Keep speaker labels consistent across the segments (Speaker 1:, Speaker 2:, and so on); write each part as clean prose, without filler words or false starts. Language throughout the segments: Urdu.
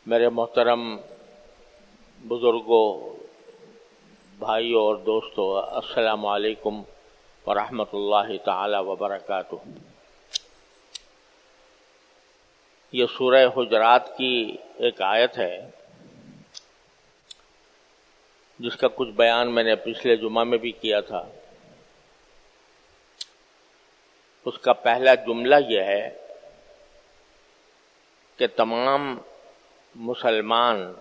Speaker 1: میرے محترم بزرگوں، بھائیوں اور دوستوں، السلام علیکم ورحمۃ اللہ تعالی وبرکاتہ۔ یہ سورہ حجرات کی ایک آیت ہے جس کا کچھ بیان میں نے پچھلے جمعہ میں بھی کیا تھا۔ اس کا پہلا جملہ یہ ہے کہ تمام مسلمان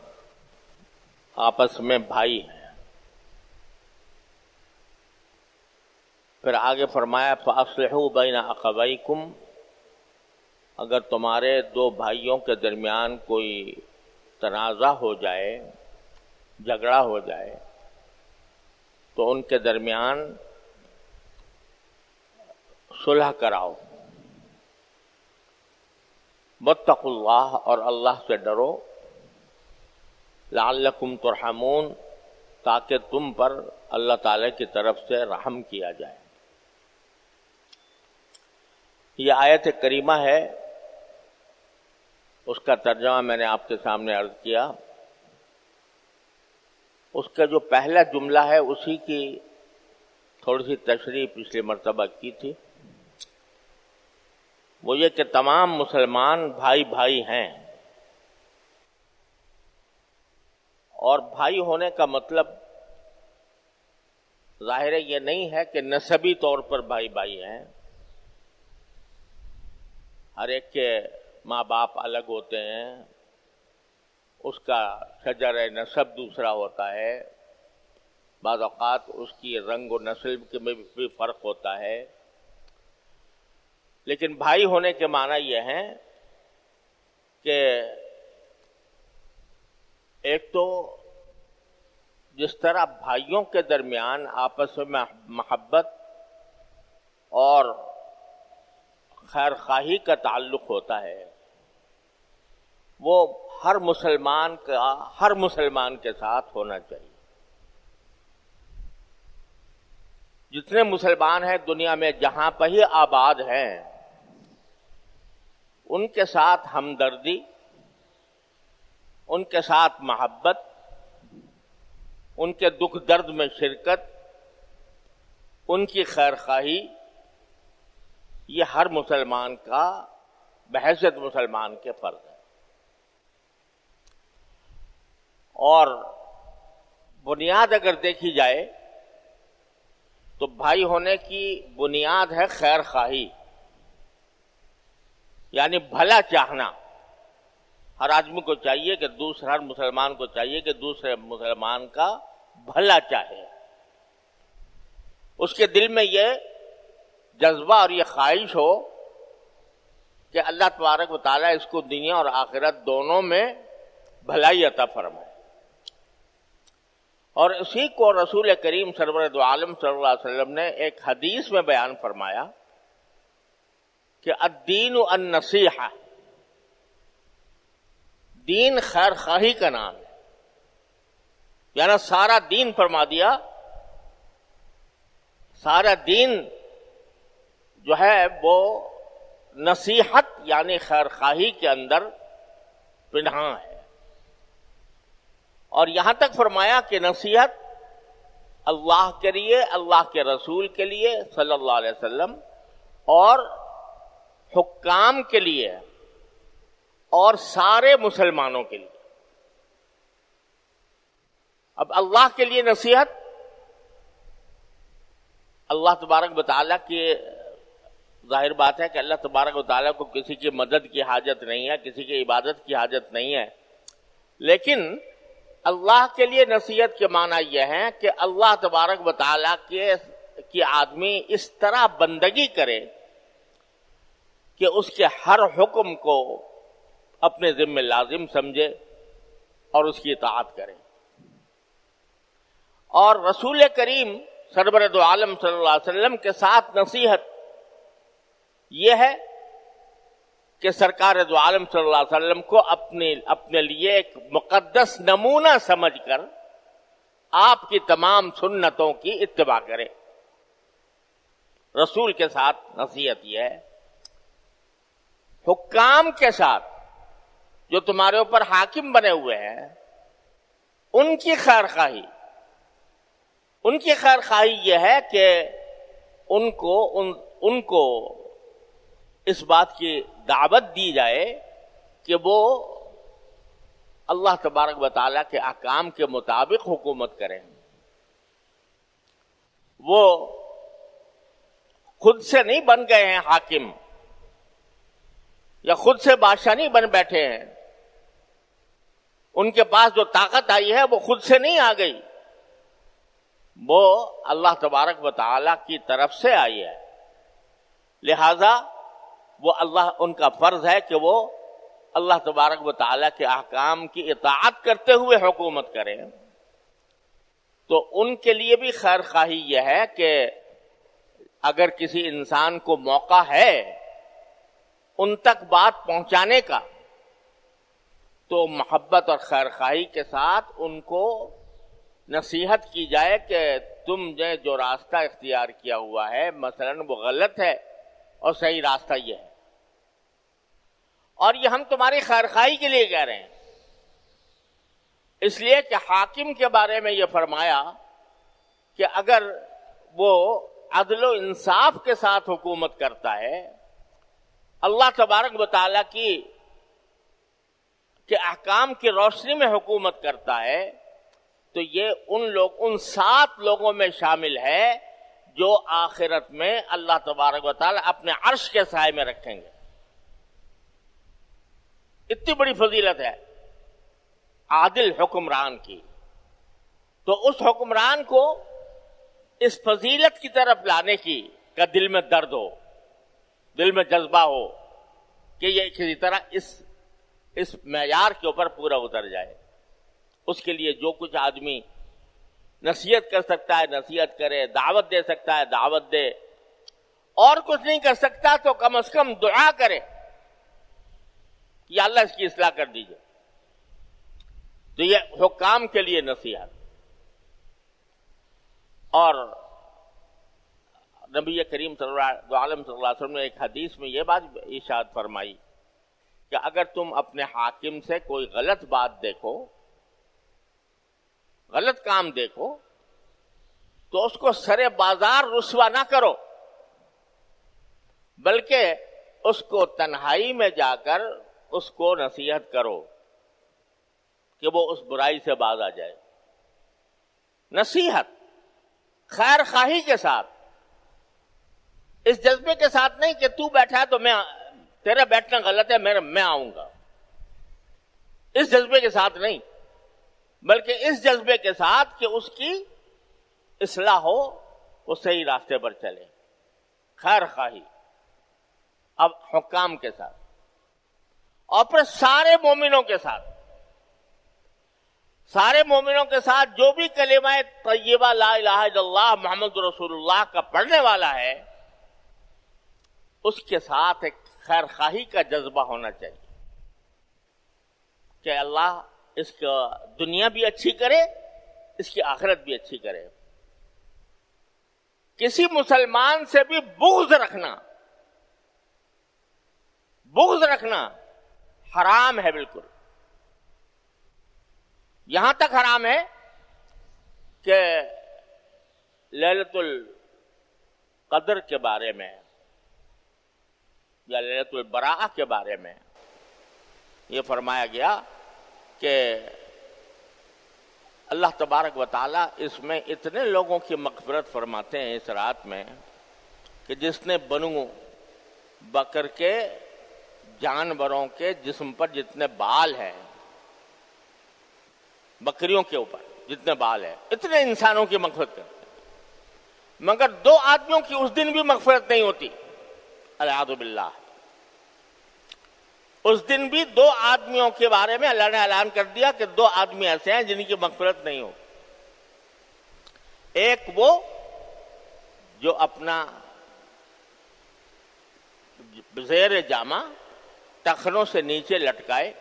Speaker 1: آپس میں بھائی ہیں۔ پھر آگے فرمایا فَأَصْلِحُوا بَيْنَ أَخَوَيْكُمْ، اگر تمہارے دو بھائیوں کے درمیان کوئی تنازع ہو جائے، جھگڑا ہو جائے، تو ان کے درمیان صلح کراؤ۔ واتقوا اللہ، اور اللہ سے ڈرو، لعلکم ترحمون، تاکہ تم پر اللہ تعالی کی طرف سے رحم کیا جائے۔ یہ آیت کریمہ ہے، اس کا ترجمہ میں نے آپ کے سامنے عرض کیا۔ اس کا جو پہلا جملہ ہے اسی کی تھوڑی سی تشریح پچھلی مرتبہ کی تھی، وہ یہ کہ تمام مسلمان بھائی بھائی ہیں، اور بھائی ہونے کا مطلب ظاہر ہے یہ نہیں ہے کہ نسبی طور پر بھائی بھائی ہیں۔ ہر ایک کے ماں باپ الگ ہوتے ہیں، اس کا شجر نسب دوسرا ہوتا ہے، بعض اوقات اس کی رنگ و نسل میں بھی فرق ہوتا ہے، لیکن بھائی ہونے کے معنی یہ ہیں کہ ایک تو جس طرح بھائیوں کے درمیان آپس میں محبت اور خیر خواہی کا تعلق ہوتا ہے، وہ ہر مسلمان کے ساتھ ہونا چاہیے۔ جتنے مسلمان ہیں دنیا میں جہاں پہ ہی آباد ہیں، ان کے ساتھ ہمدردی، ان کے ساتھ محبت، ان کے دکھ درد میں شرکت، ان کی خیر خواہی، یہ ہر مسلمان کا بحیثیت مسلمان کے فرض ہے۔ اور بنیاد اگر دیکھی جائے تو بھائی ہونے کی بنیاد ہے خیر خواہی، یعنی بھلا چاہنا۔ ہر آدمی کو چاہیے کہ ہر مسلمان کو چاہیے کہ دوسرے مسلمان کا بھلا چاہے، اس کے دل میں یہ جذبہ اور یہ خواہش ہو کہ اللہ تبارک و تعالیٰ اس کو دنیا اور آخرت دونوں میں بھلائی عطا فرمائے۔ اور اسی کو رسول کریم سرور دو عالم صلی اللہ علیہ وسلم نے ایک حدیث میں بیان فرمایا کہ الدین النصیحہ، دین خیر خواہی کا نام ہے، یعنی سارا دین فرما دیا، سارا دین جو ہے وہ نصیحت یعنی خیر خواہی کے اندر پنہاں ہے۔ اور یہاں تک فرمایا کہ نصیحت اللہ کے لیے، اللہ کے رسول کے لیے صلی اللہ علیہ وسلم، اور حکام کے لیے، اور سارے مسلمانوں کے لیے۔ اب اللہ کے لیے نصیحت، اللہ تبارک و تعالیٰ کی ظاہر بات ہے کہ اللہ تبارک و تعالیٰ کو کسی کی مدد کی حاجت نہیں ہے، کسی کی عبادت کی حاجت نہیں ہے، لیکن اللہ کے لیے نصیحت کے معنی یہ ہے کہ اللہ تبارک و تعالیٰ کی آدمی اس طرح بندگی کرے کہ اس کے ہر حکم کو اپنے ذمہ لازم سمجھے اور اس کی اطاعت کرے۔ اور رسول کریم سرور دو عالم صلی اللہ علیہ وسلم کے ساتھ نصیحت یہ ہے کہ سرکار دو عالم صلی اللہ علیہ وسلم کو اپنے لیے ایک مقدس نمونہ سمجھ کر آپ کی تمام سنتوں کی اتباع کرے۔ رسول کے ساتھ نصیحت یہ ہے۔ حکام کے ساتھ جو تمہارے اوپر حاکم بنے ہوئے ہیں ان کی خیر خواہی یہ ہے کہ ان کو اس بات کی دعوت دی جائے کہ وہ اللہ تبارک و تعالیٰ کے احکام کے مطابق حکومت کریں. وہ خود سے نہیں بن گئے ہیں حاکم، یا خود سے بادشاہ نہیں بن بیٹھے ہیں. ان کے پاس جو طاقت آئی ہے وہ خود سے نہیں آ گئی، وہ اللہ تبارک و تعالیٰ کی طرف سے آئی ہے. لہذا وہ ان کا فرض ہے کہ وہ اللہ تبارک و تعالیٰ کے احکام کی اطاعت کرتے ہوئے حکومت کریں. تو ان کے لیے بھی خیر خواہی یہ ہے کہ اگر کسی انسان کو موقع ہے ان تک بات پہنچانے کا تو محبت اور خیر خواہی کے ساتھ ان کو نصیحت کی جائے کہ تم نے جو راستہ اختیار کیا ہوا ہے مثلاً وہ غلط ہے اور صحیح راستہ یہ ہے، اور یہ ہم تمہاری خیر خواہی کے لیے کہہ رہے ہیں. اس لیے کہ حاکم کے بارے میں یہ فرمایا کہ اگر وہ عدل و انصاف کے ساتھ حکومت کرتا ہے، اللہ تبارک و تعالیٰ کے احکام کی روشنی میں حکومت کرتا ہے، تو یہ ان 7 لوگوں میں شامل ہے جو آخرت میں اللہ تبارک و تعالیٰ اپنے عرش کے سائے میں رکھیں گے. اتنی بڑی فضیلت ہے عادل حکمران کی. تو اس حکمران کو اس فضیلت کی طرف لانے کی کا دل میں درد ہو، دل میں جذبہ ہو کہ یہ کسی طرح اس معیار کے اوپر پورا اتر جائے. اس کے لیے جو کچھ آدمی نصیحت کر سکتا ہے نصیحت کرے، دعوت دے سکتا ہے دعوت دے، اور کچھ نہیں کر سکتا تو کم از کم دعا کرے یا اللہ اس کی اصلاح کر دیجئے. تو یہ حکام کے لیے نصیحت. اور نبی کریم صلی اللہ علیہ وسلم نے ایک حدیث میں یہ بات ارشاد فرمائی کہ اگر تم اپنے حاکم سے کوئی غلط بات دیکھو، غلط کام دیکھو، تو اس کو سرے بازار رسوا نہ کرو، بلکہ اس کو تنہائی میں جا کر اس کو نصیحت کرو کہ وہ اس برائی سے باز آ جائے. نصیحت خیر خواہی کے ساتھ، اس جذبے کے ساتھ نہیں کہ تو بیٹھا ہے تو تیرا بیٹھنا غلط ہے میں آؤں گا، اس جذبے کے ساتھ نہیں، بلکہ اس جذبے کے ساتھ کہ اس کی اصلاح ہو، وہ صحیح راستے پر چلے. خیر خواہی اب حکام کے ساتھ، اور پھر سارے مومنوں کے ساتھ جو بھی کلمہ طیبہ لا الہ الا اللہ محمد رسول اللہ کا پڑھنے والا ہے، اس کے ساتھ ایک خیر خواہی کا جذبہ ہونا چاہیے کہ اللہ اس کا دنیا بھی اچھی کرے، اس کی آخرت بھی اچھی کرے. کسی مسلمان سے بھی بغض رکھنا حرام ہے بالکل. یہاں تک حرام ہے کہ لیلۃ القدر کے بارے میں یا لیلۃ البراءہ کے بارے میں یہ فرمایا گیا کہ اللہ تبارک و تعالیٰ اس میں اتنے لوگوں کی مغفرت فرماتے ہیں اس رات میں کہ جس نے بنو بکر کے جانوروں کے جسم پر جتنے بال ہیں، بکریوں کے اوپر جتنے بال ہیں، اتنے انسانوں کی مغفرت کرتے ہیں، مگر 2 آدمیوں کی اس دن بھی مغفرت نہیں ہوتی. اعوذ باللہ. اس دن بھی 2 آدمیوں کے بارے میں اللہ نے اعلان کر دیا کہ 2 آدمی ایسے ہیں جن کی مغفرت نہیں ہو. ایک وہ جو اپنا زیر جامہ ٹخنوں سے نیچے لٹکائے،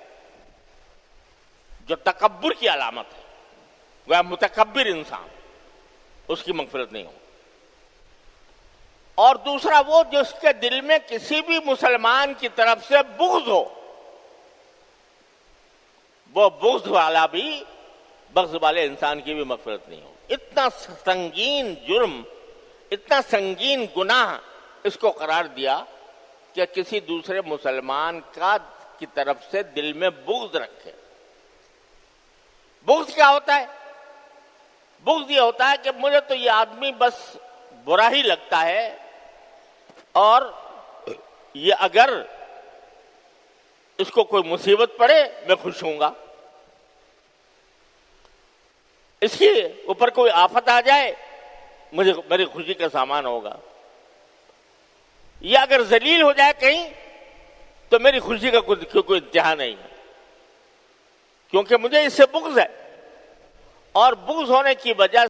Speaker 1: جو تکبر کی علامت ہے، وہ متکبر انسان، اس کی مغفرت نہیں ہو. اور دوسرا وہ جس کے دل میں کسی بھی مسلمان کی طرف سے بغض ہو، وہ بغض والا بھی، بغض والے انسان کی بھی مغفرت نہیں ہوگی۔ اتنا سنگین جرم، اتنا سنگین گناہ اس کو قرار دیا کہ کسی دوسرے مسلمان کی طرف سے دل میں بغض رکھے۔ بغض کیا ہوتا ہے؟ بغض یہ ہوتا ہے کہ مجھے تو یہ آدمی بس برا ہی لگتا ہے، اور یہ اگر اس کو کوئی مصیبت پڑے میں خوش ہوں گا، اس کے اوپر کوئی آفت آ جائے مجھے میری خوشی کا سامان ہوگا، یا اگر ذلیل ہو جائے کہیں تو میری خوشی کا کوئی انتہا نہیں ہے، کیونکہ مجھے اس سے بغض ہے، اور بغض ہونے کی وجہ